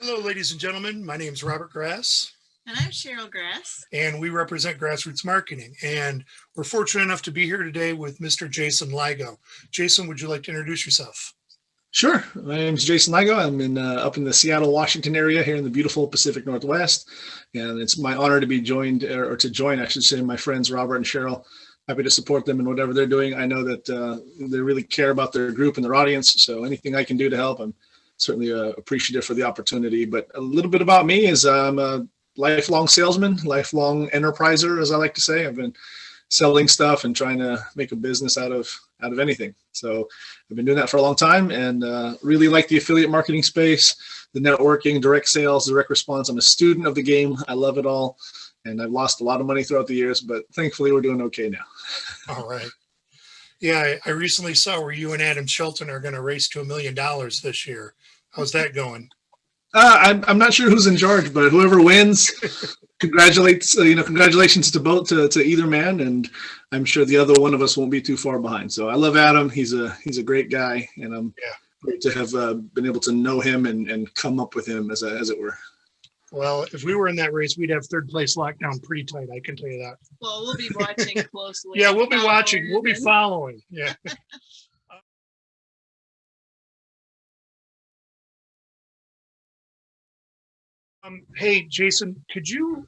Hello, ladies and gentlemen. My name is Robert Gras, And I'm Cheryl Gras. and we represent Grassroots Marketing. And we're fortunate enough to be here today with Mr. Jason Laigo. Jason, would you like to introduce yourself? Sure. My name is Jason Laigo. I'm up in the Seattle, Washington area here in the beautiful Pacific Northwest. And it's my honor to be joined, or to join, I should say, my friends Robert and Cheryl. Happy to support them in whatever they're doing. I know that they really care about their group and their audience. So anything I can do to help, I'm certainly appreciative for the opportunity. But a little bit about me is I'm a lifelong salesman, lifelong enterpriser, as I like to say. I've been selling stuff and trying to make a business out of anything. So I've been doing that for a long time, and really like the affiliate marketing space, the networking, direct sales, direct response. I'm a student of the game. I love it all. And I've lost a lot of money throughout the years, but thankfully we're doing okay now. All right. Yeah, I recently saw where you and Adam Shelton are going to race to $1 million this year. How's that going? I'm not sure who's in charge, but whoever wins, congratulations to either man, and I'm sure the other one of us won't be too far behind. So I love Adam. He's a great guy, and I'm great to have been able to know him and come up with him as it were. Well, if we were in that race, we'd have third place locked down pretty tight. I can tell you that. Well, we'll be watching closely. Yeah, we'll be watching. We'll be following. Yeah. Hey, Jason, could you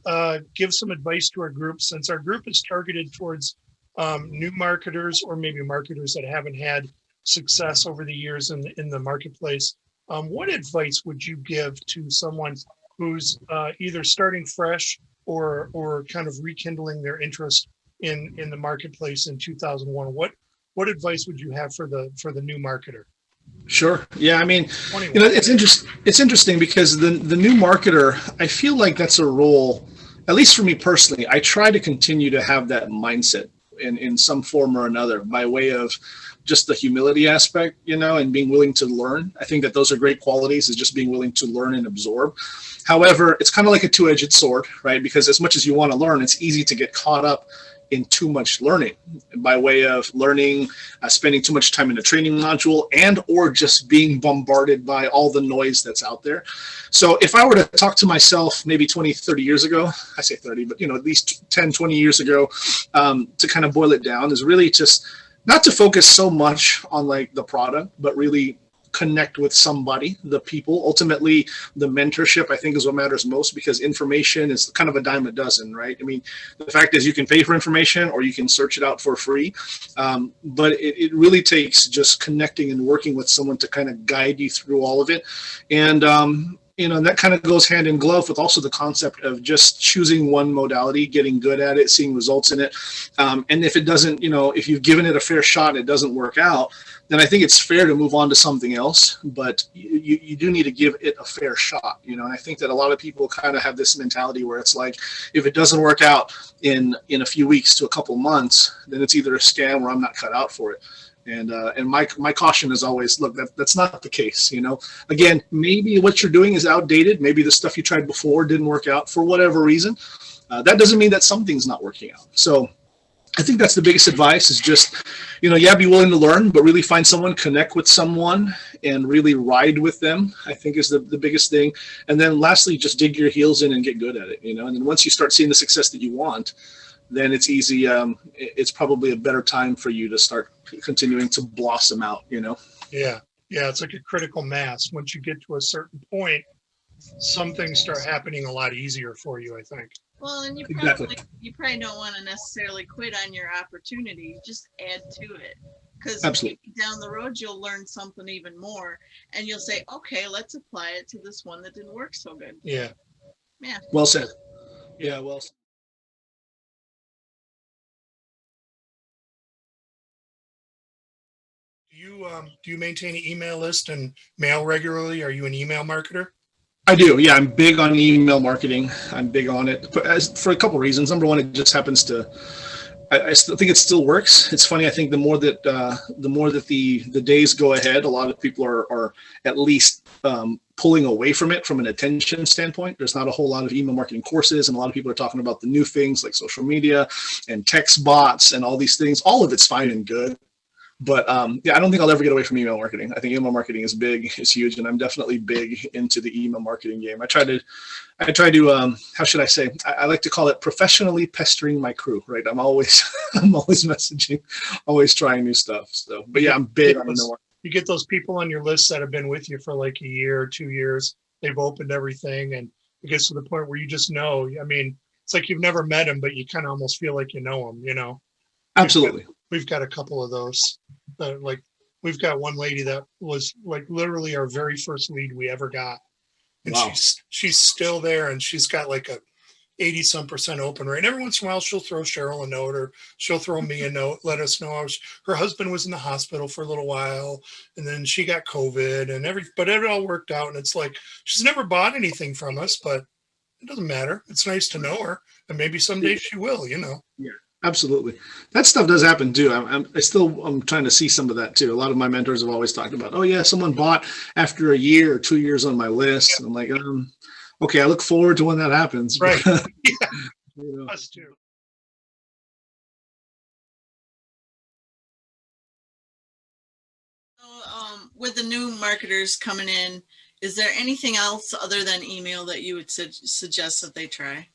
give some advice to our group, since our group is targeted towards new marketers or maybe marketers that haven't had success over the years in the marketplace? What advice would you give to someone who's either starting fresh or kind of rekindling their interest in the marketplace in 2001? What advice would you have for the new marketer? Sure. Yeah. I mean, it's interesting because the new marketer, I feel like that's a role, at least for me personally, I try to continue to have that mindset in some form or another by way of just the humility aspect, and being willing to learn. I think that those are great qualities, is just being willing to learn and absorb. However, it's kind of like a two-edged sword, right? Because as much as you want to learn, it's easy to get caught up in too much learning by way of learning, spending too much time in a training module, and or just being bombarded by all the noise that's out there. So if I were to talk to myself maybe 20, 30 years ago, I say 30, but at least 10, 20 years ago, to kind of boil it down, is really just not to focus so much on like the product, but really connect with somebody, the people. Ultimately, the mentorship, I think, is what matters most, because information is kind of a dime a dozen, right? I mean, the fact is you can pay for information or you can search it out for free. But it really takes just connecting and working with someone to kind of guide you through all of it. And, that kind of goes hand in glove with also the concept of just choosing one modality, getting good at it, seeing results in it. And if it doesn't, if you've given it a fair shot and it doesn't work out, then I think it's fair to move on to something else. But you do need to give it a fair shot, and I think that a lot of people kind of have this mentality where it's like, if it doesn't work out in a few weeks to a couple months, then it's either a scam or I'm not cut out for it. And my caution is always, look, that's not the case. Again, maybe what you're doing is outdated. Maybe the stuff you tried before didn't work out for whatever reason. That doesn't mean that something's not working out. So I think that's the biggest advice, is just, be willing to learn, but really find someone, connect with someone, and really ride with them, I think, is the biggest thing. And then lastly, just dig your heels in and get good at it, and then once you start seeing the success that you want, then it's easy. It's probably a better time for you to start continuing to blossom out, Yeah. It's like a critical mass. Once you get to a certain point, some things start happening a lot easier for you, I think. Well, and you probably don't want to necessarily quit on your opportunity. Just add to it, because down the road you'll learn something even more, and you'll say, okay, let's apply it to this one that didn't work so good. Yeah. Well said. Yeah, well said. Do you maintain an email list and mail regularly? Are you an email marketer? I do. Yeah, I'm big on email marketing. I'm big on it for a couple of reasons. Number one, it just happens to, I still think it still works. It's funny. I think the more that the days go ahead, a lot of people are at least pulling away from it from an attention standpoint. There's not a whole lot of email marketing courses, and a lot of people are talking about the new things like social media and text bots and all these things. All of it's fine and good. But yeah, I don't think I'll ever get away from email marketing. I think email marketing is big, is huge, and I'm definitely big into the email marketing game. I try to how should I say? I like to call it professionally pestering my crew. Right? I'm always I'm always messaging, always trying new stuff. So, but yeah, I'm big on email marketing. You get those people on your list that have been with you for like a year or 2 years. They've opened everything, and it gets to the point where you just know. I mean, it's like you've never met them, but you kind of almost feel like you know them. You know. Absolutely. We've got a couple of those. Like we've got one lady that was like literally our very first lead we ever got, and Wow. she's still there, and she's got like a 80% open rate. And every once in a while, she'll throw Cheryl a note, or she'll throw me a note, let us know her husband was in the hospital for a little while, and then she got COVID, but it all worked out. And it's like she's never bought anything from us, but it doesn't matter. It's nice to know her, and maybe someday she will. You know. Yeah. Absolutely. That stuff does happen too. I'm trying to see some of that too. A lot of my mentors have always talked about, oh yeah, someone bought after a year or 2 years on my list. Yeah. I'm like, okay, I look forward to when that happens. Right. Yeah. You know. Us too. So, with the new marketers coming in, is there anything else other than email that you would suggest that they try?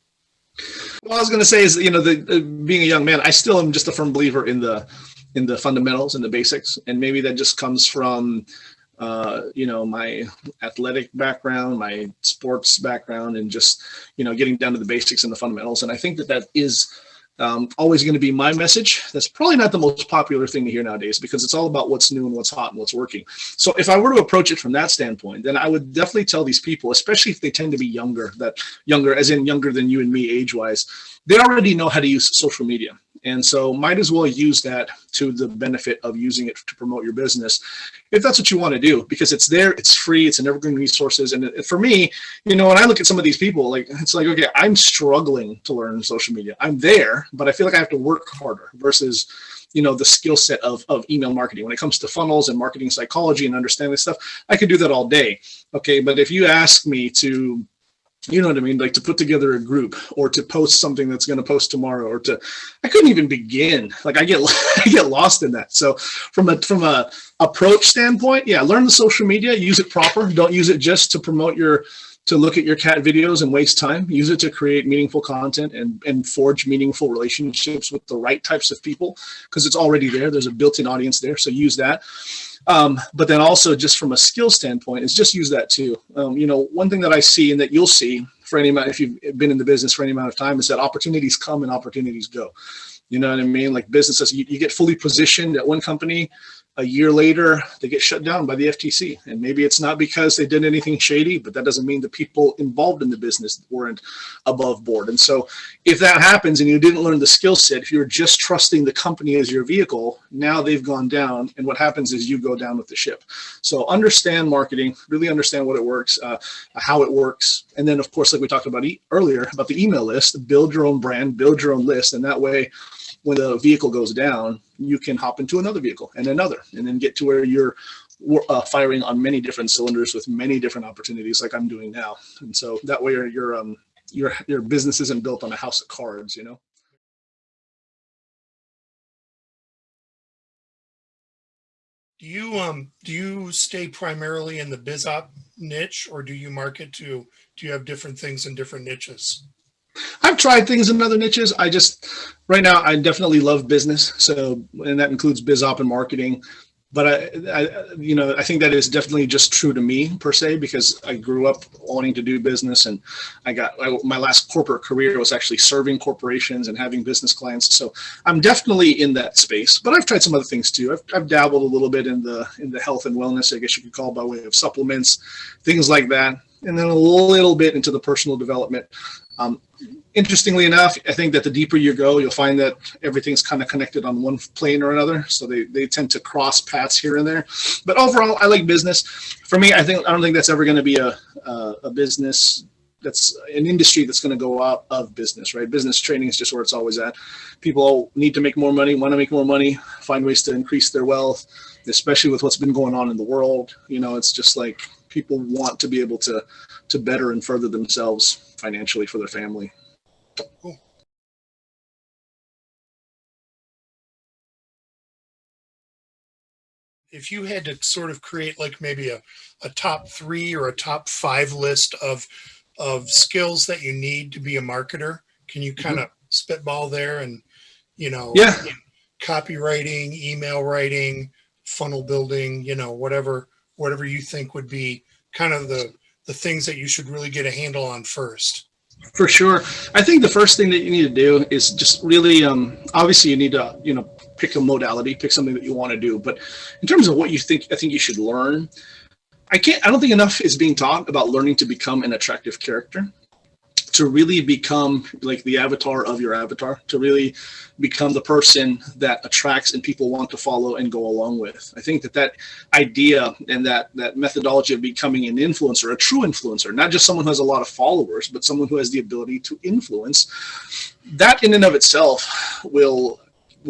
Well, I was going to say is, you know, being a young man, I still am just a firm believer in the fundamentals and the basics, and maybe that just comes from you know, my athletic background, my sports background, and just, you know, getting down to the basics and the fundamentals. And I think that is always going to be my message. That's probably not the most popular thing to hear nowadays, because it's all about what's new and what's hot and what's working. So if I were to approach it from that standpoint, then I would definitely tell these people, especially if they tend to be younger as in younger than you and me age-wise, they already know how to use social media. And so might as well use that to the benefit of using it to promote your business, if that's what you want to do, because it's there, it's free, it's an evergreen resources. And for me, you know, when I look at some of these people, like, it's like, okay, I'm struggling to learn social media. I'm there, but I feel like I have to work harder versus, you know, the skill set of email marketing. When it comes to funnels and marketing psychology and understanding this stuff, I could do that all day. Okay. But if you ask me to, you know what I mean? Like to put together a group or to post something that's going to post tomorrow, or I couldn't even begin. Like I get lost in that. So from a approach standpoint, yeah, learn the social media, use it proper. Don't use it just to promote to look at your cat videos and waste time. Use it to create meaningful content and forge meaningful relationships with the right types of people, because it's already there. There's a built-in audience there. So use that. But then also just from a skill standpoint is just use that too. You know, one thing that I see and that you'll see for any amount, if you've been in the business for any amount of time, is that opportunities come and opportunities go. You know what I mean? Like businesses, you get fully positioned at one company. A year later, they get shut down by the FTC. And maybe it's not because they did anything shady, but that doesn't mean the people involved in the business weren't above board. And so if that happens and you didn't learn the skill set, if you're just trusting the company as your vehicle, now they've gone down. And what happens is you go down with the ship. So understand marketing, really understand what it works, how it works. And then, of course, like we talked about earlier, about the email list, build your own brand, build your own list. And that way, when the vehicle goes down, you can hop into another vehicle and another, and then get to where you're firing on many different cylinders with many different opportunities, like I'm doing now. And so that way, your business isn't built on a house of cards, you know. Do you stay primarily in the biz op niche, or do you market do you have different things in different niches? I've tried things in other niches. Right now, I definitely love business. So, and that includes biz op and marketing. But I think that is definitely just true to me per se, because I grew up wanting to do business, and my last corporate career was actually serving corporations and having business clients. So I'm definitely in that space, but I've tried some other things too. I've dabbled a little bit in the health and wellness, I guess you could call, by way of supplements, things like that. And then a little bit into the personal development. Interestingly enough, I think that the deeper you go, you'll find that everything's kind of connected on one plane or another. So they tend to cross paths here and there. But overall, I like business. For me, I don't think that's ever going to be a business that's an industry that's going to go out of business, right? Business training is just where it's always at. People need to make more money, want to make more money, find ways to increase their wealth, especially with what's been going on in the world. You know, it's just like people want to be able to better and further themselves financially for their family. Cool. if you had to sort of create like maybe a top 3 or a top 5 list of skills that you need to be a marketer, can you kind of spitball there and, Yeah. copywriting, email writing, funnel building, whatever you think would be kind of the things that you should really get a handle on first? For sure. I think the first thing that you need to do is just really, obviously you need to, pick a modality, pick something that you want to do. But in terms of what I think you should learn, I don't think enough is being taught about learning to become an attractive character, to really become like the avatar of your avatar, to really become the person that attracts and people want to follow and go along with. I think that idea and that methodology of becoming an influencer, a true influencer, not just someone who has a lot of followers, but someone who has the ability to influence, that in and of itself will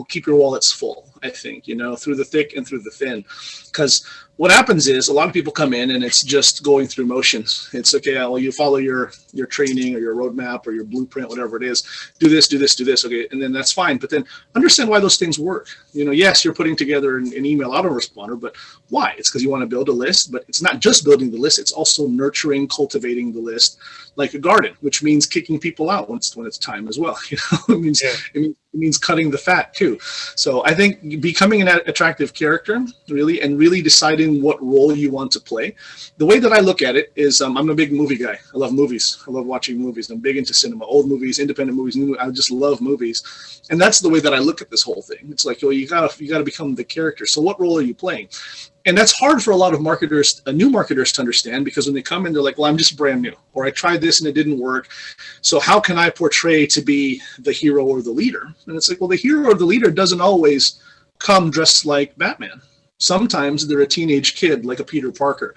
keep your wallets full, I think, through the thick and through the thin. Because what happens is a lot of people come in and it's just going through motions. It's okay, well, you follow your training or your roadmap or your blueprint, whatever it is. Do this, do this, do this. Okay, and then that's fine. But then understand why those things work. Yes, you're putting together an email autoresponder, but why? It's because you want to build a list, but it's not just building the list. It's also nurturing, cultivating the list like a garden, which means kicking people out when it's time as well. It means cutting the fat too. So I think becoming an attractive character, really deciding what role you want to play. The way that I look at it is I'm a big movie guy. I love movies. I love watching movies. I'm big into cinema, old movies, independent movies, new. I just love movies. And that's the way that I look at this whole thing. It's like, you gotta become the character. So what role are you playing? And that's hard for a lot of marketers, new marketers, to understand, because when they come in, they're like, well, I'm just brand new, or I tried this and it didn't work. So how can I portray to be the hero or the leader? And it's like, well, the hero or the leader doesn't always come dressed like Batman. Sometimes they're a teenage kid like a Peter Parker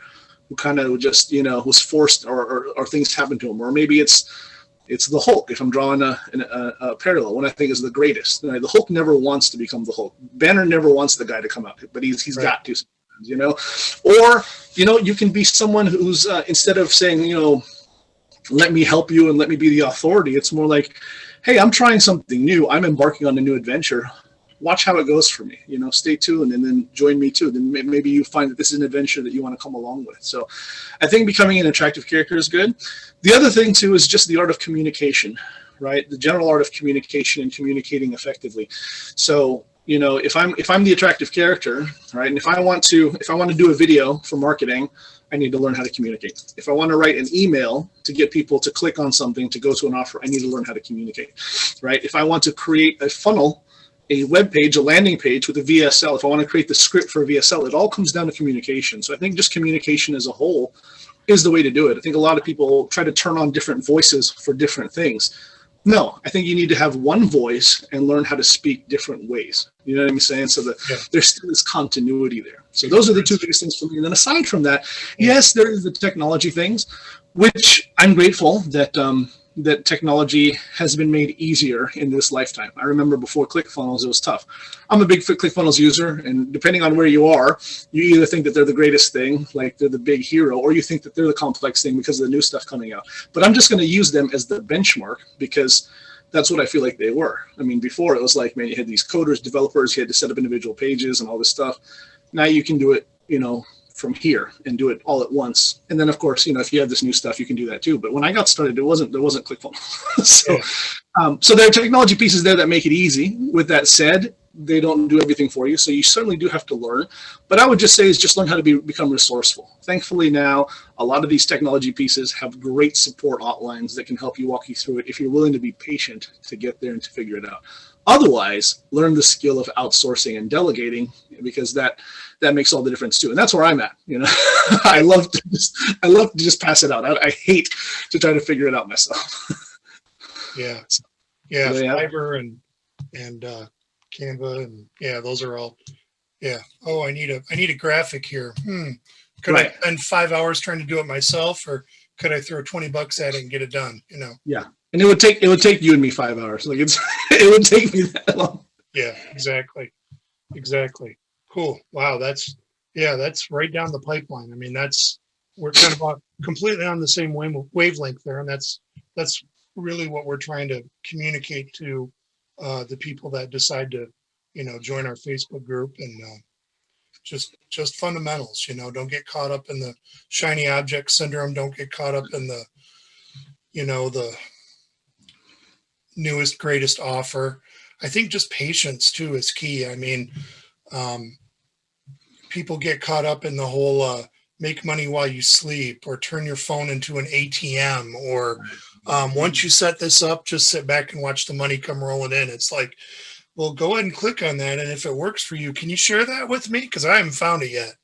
who kind of just, was forced or things happened to him. Or maybe it's the Hulk, if I'm drawing a parallel, when I think is the greatest. The Hulk never wants to become the Hulk. Banner never wants the guy to come out, but he's right. Got to. Or you can be someone who's instead of saying, let me help you and let me be the authority, it's more like, hey, I'm trying something new. I'm embarking on a new adventure. Watch how it goes for me. Stay tuned and then join me too. Then maybe you find that this is an adventure that you want to come along with. So I think becoming an attractive character is good. The other thing too is just the art of communication, right? The general art of communication and communicating effectively. So if I'm the attractive character, right, and if I want to do a video for marketing, I need to learn how to communicate. If I want to write an email to get people to click on something to go to an offer, I need to learn how to communicate, right? If I want to create a funnel, a web page, a landing page with a VSL, if I want to create the script for a VSL, it all comes down to communication. So I think just communication as a whole is the way to do it. I think a lot of people try to turn on different voices for different things. No, I think you need to have one voice and learn how to speak different ways. You know what I'm saying? So that there's still this continuity there. So those are the two biggest things for me. And then aside from that, yes, there is the technology things, which I'm grateful that that technology has been made easier in this lifetime. I remember before ClickFunnels, it was tough. I'm a big ClickFunnels user, and depending on where you are, you either think that they're the greatest thing, like they're the big hero, or you think that they're the complex thing because of the new stuff coming out. But I'm just going to use them as the benchmark because that's what I feel like they were. I mean, before it was like, man, you had these coders, developers, you had to set up individual pages and all this stuff. Now you can do it, from here and do it all at once. And then of course, if you have this new stuff, you can do that too. But when I got started, there wasn't ClickFunnels. So there are technology pieces there that make it easy. With that said, they don't do everything for you. So you certainly do have to learn. But I would just say is just learn how to become resourceful. Thankfully now, a lot of these technology pieces have great support hotlines that can help you walk you through it if you're willing to be patient to get there and to figure it out. Otherwise, learn the skill of outsourcing and delegating, because that makes all the difference too. And that's where I'm at. I love to just pass it out. I hate to try to figure it out myself. Yeah. Fiverr and Canva and those are all. Yeah. Oh, I need a graphic here. Could I spend 5 hours trying to do it myself, or could I throw $20 at it and get it done? Yeah. And it would take you and me 5 hours. Like it would take me that long. Yeah, exactly. Cool. Wow. That's right down the pipeline. I mean, we're kind of completely on the same wavelength there. And that's really what we're trying to communicate to the people that decide to, join our Facebook group. And just fundamentals, don't get caught up in the shiny object syndrome. Don't get caught up in the newest, greatest offer. I think just patience too is key. I mean, people get caught up in the whole make money while you sleep, or turn your phone into an ATM, or once you set this up, just sit back and watch the money come rolling in. It's like, well, go ahead and click on that. And if it works for you, can you share that with me? Because I haven't found it yet.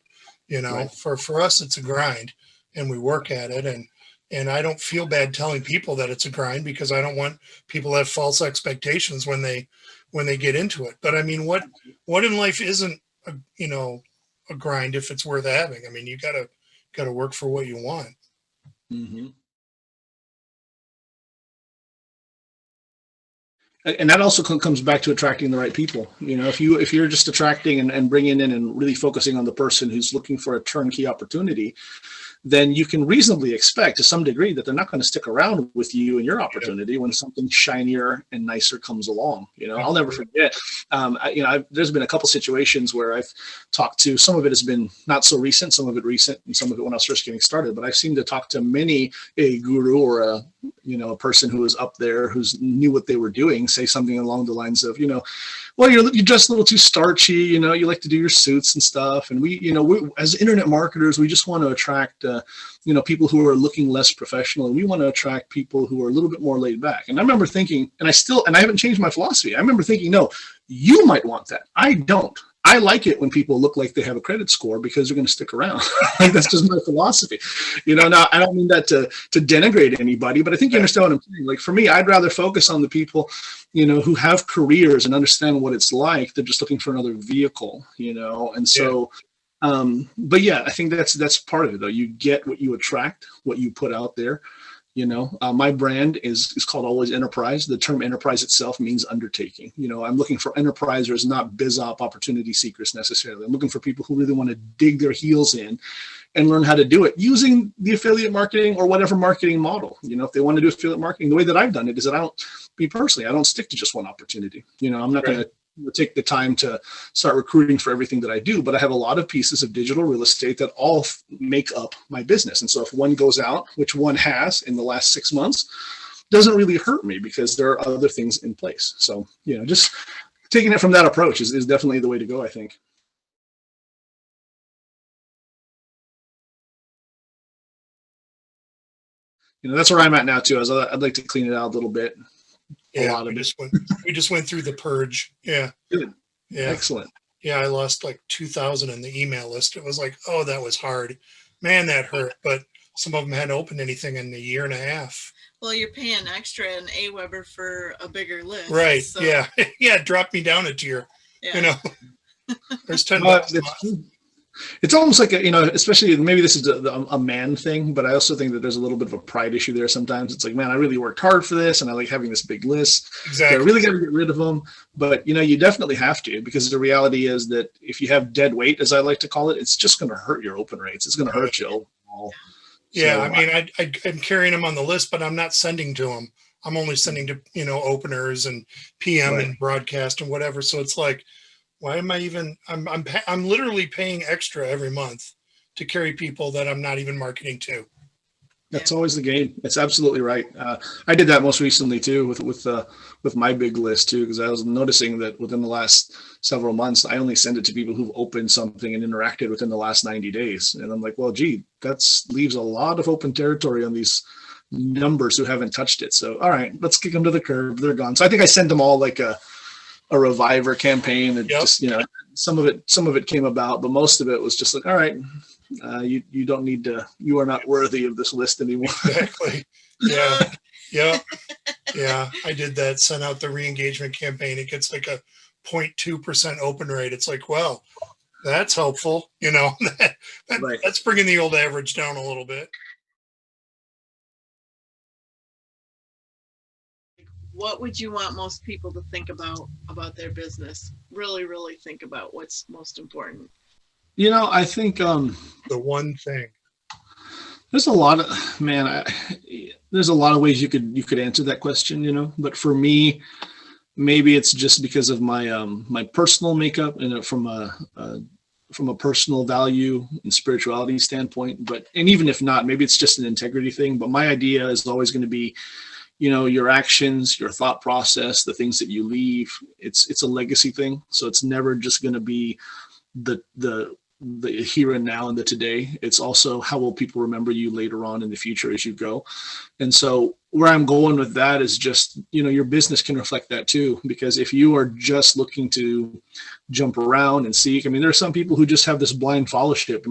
Right. For us, it's a grind, and we work at it. And I don't feel bad telling people that it's a grind, because I don't want people to have false expectations when they get into it. But I mean, what in life isn't a grind if it's worth having? I mean, you gotta work for what you want. Mm-hmm. And that also comes back to attracting the right people. If you're just attracting and bringing in and really focusing on the person who's looking for a turnkey opportunity, then you can reasonably expect to some degree that they're not going to stick around with you and your opportunity when something shinier and nicer comes along. I'll never forget. There's been a couple situations where I've talked to. Some of it has been not so recent, some of it recent, and some of it when I was first getting started. But I've seemed to talk to many a guru or a person who was up there who knew what they were doing, say something along the lines of, well, you're just a little too starchy, you like to do your suits and stuff. And we as internet marketers, we just want to attract, people who are looking less professional, and we want to attract people who are a little bit more laid back. And I remember thinking, and I haven't changed my philosophy. I remember thinking, no, you might want that. I don't. I like it when people look like they have a credit score, because they're going to stick around. Like, that's just my philosophy. Now I don't mean that to denigrate anybody, but I think you understand what I'm saying. Like, for me, I'd rather focus on the people, who have careers and understand what it's like. They're just looking for another vehicle, and so, but yeah, I think that's part of it though. You get what you attract, what you put out there. My brand is called Always Enterprise. The term enterprise itself means undertaking. I'm looking for enterprisers, not biz op opportunity seekers necessarily. I'm looking for people who really want to dig their heels in and learn how to do it using the affiliate marketing or whatever marketing model. If they want to do affiliate marketing, the way that I've done it is that I don't stick to just one opportunity. I'm not going to take the time to start recruiting for everything that I do, but I have a lot of pieces of digital real estate that all make up my business. And so if one goes out, which one has in the last 6 months, doesn't really hurt me, because there are other things in place. So, just taking it from that approach is definitely the way to go, I think. That's where I'm at now too. I'd like to clean it out a little bit. Yeah, we just went through the purge. Yeah. Good. Yeah. Excellent. Yeah, I lost like 2,000 in the email list. It was like, oh, that was hard. Man, that hurt. But some of them hadn't opened anything in a year and a half. Well, you're paying extra in AWeber for a bigger list. Right. So. Yeah. Yeah. It dropped me down a tier. Yeah. There's $10. It's almost like especially maybe this is a man thing, but I also think that there's a little bit of a pride issue there. Sometimes it's like, man, I really worked hard for this, and I like having this big list. Exactly. So I really got to get rid of them, but you definitely have to, because the reality is that if you have dead weight, as I like to call it, it's just going to hurt your open rates. It's going to hurt you overall. Yeah, so, I mean, I'm carrying them on the list, but I'm not sending to them. I'm only sending to openers and PM and broadcast and whatever. So it's like, why am I even? I'm literally paying extra every month to carry people that I'm not even marketing to. That's always the game. It's absolutely right. I did that most recently too with my big list too, because I was noticing that within the last several months, I only send it to people who've opened something and interacted within the last 90 days. And I'm like, well, gee, that leaves a lot of open territory on these numbers who haven't touched it. So, all right, let's kick them to the curb. They're gone. So I think I sent them all like a reviver campaign, and just some of it came about, but most of it was just like, all right, you don't need to, you are not worthy of this list anymore. Exactly. Yeah. I did that. Sent out the re-engagement campaign. It gets like a 0.2% open rate. It's like, well, that's helpful. That's bringing the old average down a little bit. What would you want most people to think about their business? Really, really think about what's most important. I think the one thing. There's a lot of there's a lot of ways you could answer that question, but for me, maybe it's just because of my my personal makeup and from a from a personal value and spirituality standpoint, and even if not, maybe it's just an integrity thing. But my idea is always going to be, your actions, your thought process, the things that you leave. It's a legacy thing. So it's never just going to be the here and now and the today. It's also how will people remember you later on in the future as you go. And so where I'm going with that is just, your business can reflect that too, because if you are just looking to jump around and seek, there are some people who just have this blind followership.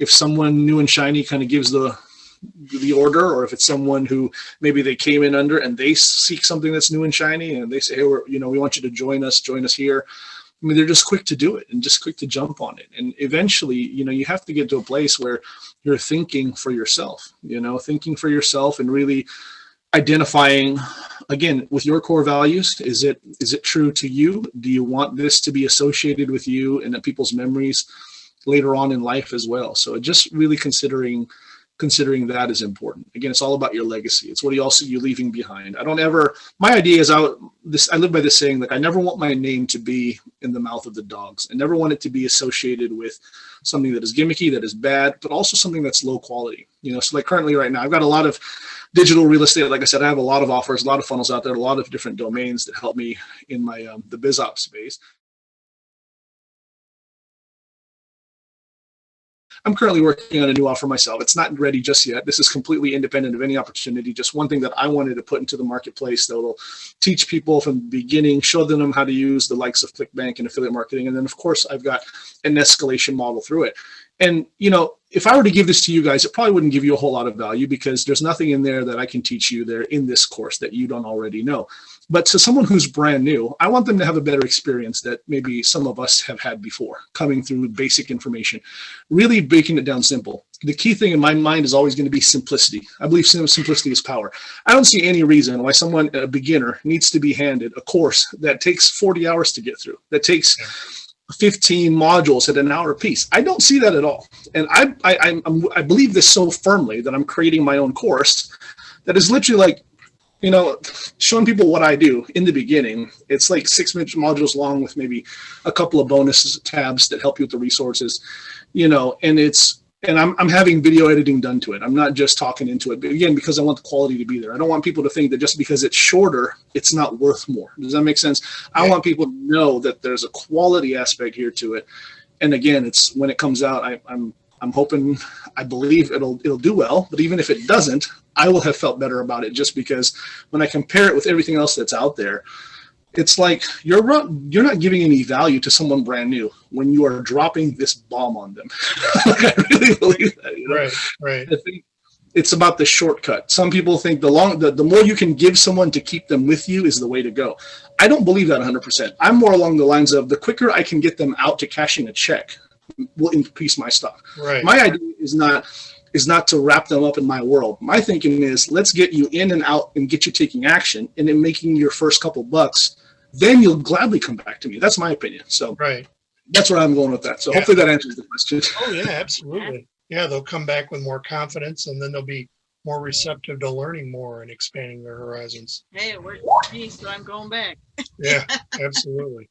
If someone new and shiny kind of gives the order, or if it's someone who maybe they came in under and they seek something that's new and shiny and they say, hey, we want you to join us here. They're just quick to do it and just quick to jump on it. And eventually, you have to get to a place where you're thinking for yourself, and really identifying, again, with your core values. Is it true to you? Do you want this to be associated with you and people's memories later on in life as well? So just really considering that is important. Again, it's all about your legacy. It's what you're leaving behind. My idea is I live by this saying, I never want my name to be in the mouth of the dogs. I never want it to be associated with something that is gimmicky, that is bad, but also something that's low quality. So like currently right now, I've got a lot of digital real estate. Like I said, I have a lot of offers, a lot of funnels out there, a lot of different domains that help me in my the biz ops space. I'm currently working on a new offer myself. It's not ready just yet. This is completely independent of any opportunity. Just one thing that I wanted to put into the marketplace that will teach people from the beginning, show them how to use the likes of ClickBank and affiliate marketing. And then, of course, I've got an escalation model through it. And, if I were to give this to you guys, it probably wouldn't give you a whole lot of value because there's nothing in there that I can teach you there in this course that you don't already know. But to someone who's brand new, I want them to have a better experience that maybe some of us have had before, coming through basic information, really breaking it down simple. The key thing in my mind is always going to be simplicity. I believe simplicity is power. I don't see any reason why a beginner, needs to be handed a course that takes 40 hours to get through, that takes 15 modules at an hour a piece. I don't see that at all. And I believe this so firmly that I'm creating my own course that is literally showing people what I do in the beginning. It's like 6 modules long with maybe a couple of bonus tabs that help you with the resources, and I'm having video editing done to it. I'm not just talking into it, but again, because I want the quality to be there. I don't want people to think that just because it's shorter, it's not worth more. Does that make sense? I want people to know that there's a quality aspect here to it. And again, it's when it comes out, I'm hoping, I believe it'll do well, but even if it doesn't, I will have felt better about it just because when I compare it with everything else that's out there, it's like you're not giving any value to someone brand new when you are dropping this bomb on them. I really believe that. Right. I think it's about the shortcut. Some people think the more you can give someone to keep them with you is the way to go. I don't believe that 100%. I'm more along the lines of the quicker I can get them out to cashing a check will increase my stock. Right. My idea is not to wrap them up in my world. My thinking is let's get you in and out and get you taking action and then making your first couple bucks. Then you'll gladly come back to me. That's my opinion. So that's where I'm going with that. So hopefully that answers the question. Oh yeah, absolutely. Yeah, they'll come back with more confidence and then they'll be more receptive to learning more and expanding their horizons. Hey, it worked for me, so I'm going back. Yeah, absolutely.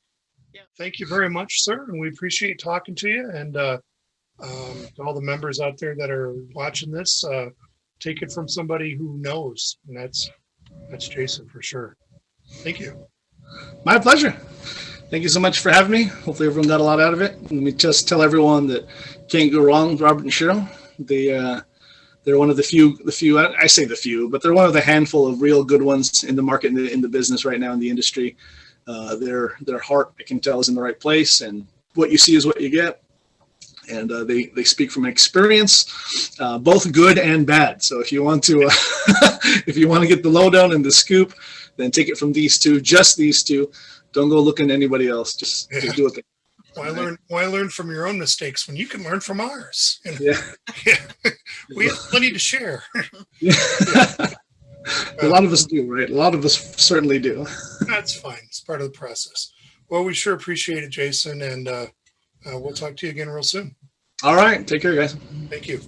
Yeah. Thank you very much, sir. And we appreciate talking to you. And to all the members out there that are watching this, take it from somebody who knows. And that's Jason for sure. Thank you. My pleasure. Thank you so much for having me. Hopefully everyone got a lot out of it. Let me just tell everyone that can't go wrong with Robert and Cheryl. They're one of the few, I say the few, but they're one of the handful of real good ones in the market, in the business right now in the industry. Their heart, I can tell, is in the right place, and what you see is what you get. And they speak from experience, both good and bad. So if you want to get the lowdown and the scoop, then take it from these two, just these two. Don't go looking at anybody else. Just do it. Why learn from your own mistakes when you can learn from ours? Yeah. We have plenty to share. A lot of us do, right? A lot of us certainly do. That's fine. It's part of the process. Well, we sure appreciate it, Jason, and we'll talk to you again real soon. All right. Take care, guys. Thank you.